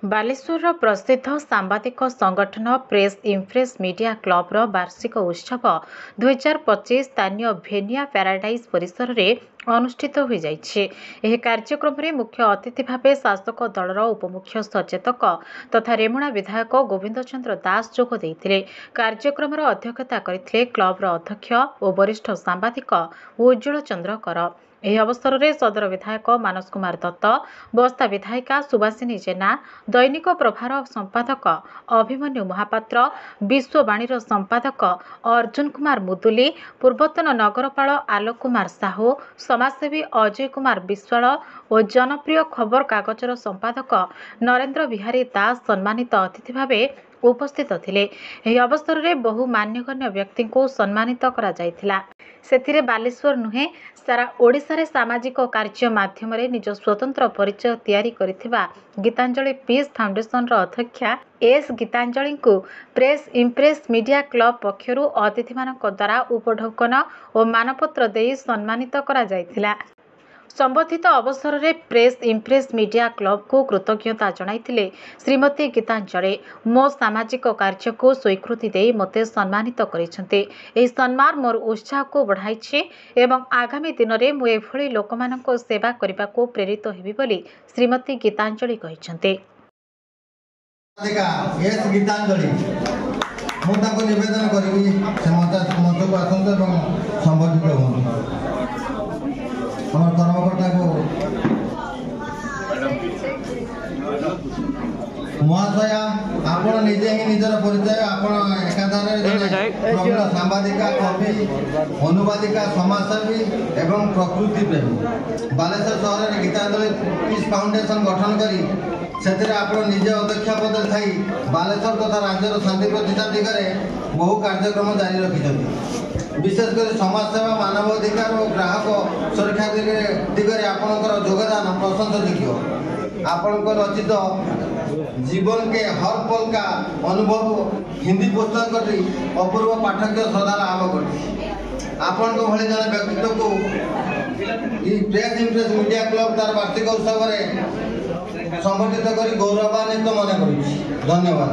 बालेश्वर प्रसिद्ध सांबादिक संगठन press impress media क्लबर वार्षिक उत्सव 2025 स्थानीय भेनिया पैराडाइज परिसर में अनुष्ठित हो जाइए। कार्यक्रम में मुख्य अतिथि भाव शासक दलर उपमुख्य सचेतक तथा रेमुणा विधायक गोविंद चंद्र दास जोग देइथिले। कार्यक्रम अध्यक्षता करथिले क्लबर अध्यक्ष और वरिष्ठ सांबादिक उज्ज्वल चंद्र कर। यह अवसर में सदर विधायक मानस कुमार दत्त, बस्ता विधायिका सुभाषिनी जेना, दैनिक प्रभार संपादक अभिमन्यु महापात्र, विश्ववाणी संपादक अर्जुन कुमार मुदुली, पूर्वतन नगरपाल आलोक कुमार साहू, समाजसेवी अजय कुमार विश्वाल और जनप्रिय खबर कागजर संपादक नरेंद्र बिहारी दास सम्मानित अतिथि भावे उपस्थित थिले। यह अवसर में बहु मान्यगण्य व्यक्ति को सम्मानित करा जायथिला। सेथिरे बालेश्वर नुहे सारा ओडिशा रे सामाजिक कार्य माध्यम रे निज स्वतंत्र परिचय तैयारी करिथिबा गीतांजलि पीस फाउंडेशन रो अध्यक्षा एस गीतांजलि को प्रेस इम्प्रेस मीडिया क्लब पक्षरु अतिथि मानक द्वारा उपढौकन और मानपत्र दे सम्मानित करा जायथिला। संबंधित अवसर में प्रेस इम्प्रेस मीडिया क्लब को कृतज्ञता जणाइथिले श्रीमती गीतांजलि। मो सामाजिक कार्य को स्वीकृति दे मते सम्मानित करिसेंते। एही सम्मान मोर उत्साह को बढ़ाइछे एवं आगामी दिन में मु एभली लोकमानक सेवा करबा को प्रेरित हेबी बोली श्रीमती गीतांजलि कहिसेंते। एस गीतांजलि मु ताको निवेदन करबी मंच को आसंत एवं संबंधित हों हमर कर्मकर्ता को महाशया आपण निजे ही निजर परिचय आपण एकाधारे प्रवीण सांबादिका कवि अनुवादिका समाजसेवी एवं प्रकृति प्रेमी बालेश्वर सहर में गीतांजलि पीस फाउंडेशन गठन करी से आपण निजे अध्यक्ष पद थी बालेश्वर तथा राज्यर शांति प्रतिष्ठा दिगरे बहु कार्यक्रम जारी रखिंट विशेषकर समाजसेवा मानवाधिकार और ग्राहक सुरक्षा दिगरे आपणकर योगदान प्रशंसनीय। आपणकर रचित जीवन के हर पल का अनुभव हिंदी पुस्तक अपूर्व पाठक श्रद्धा लाभ कर आपण भले जन व्यक्तित्व को प्रेस इम्प्रेस मीडिया क्लब तार वार्षिक उत्सव में संगठित कर गौरवान्वित मन कर। धन्यवाद।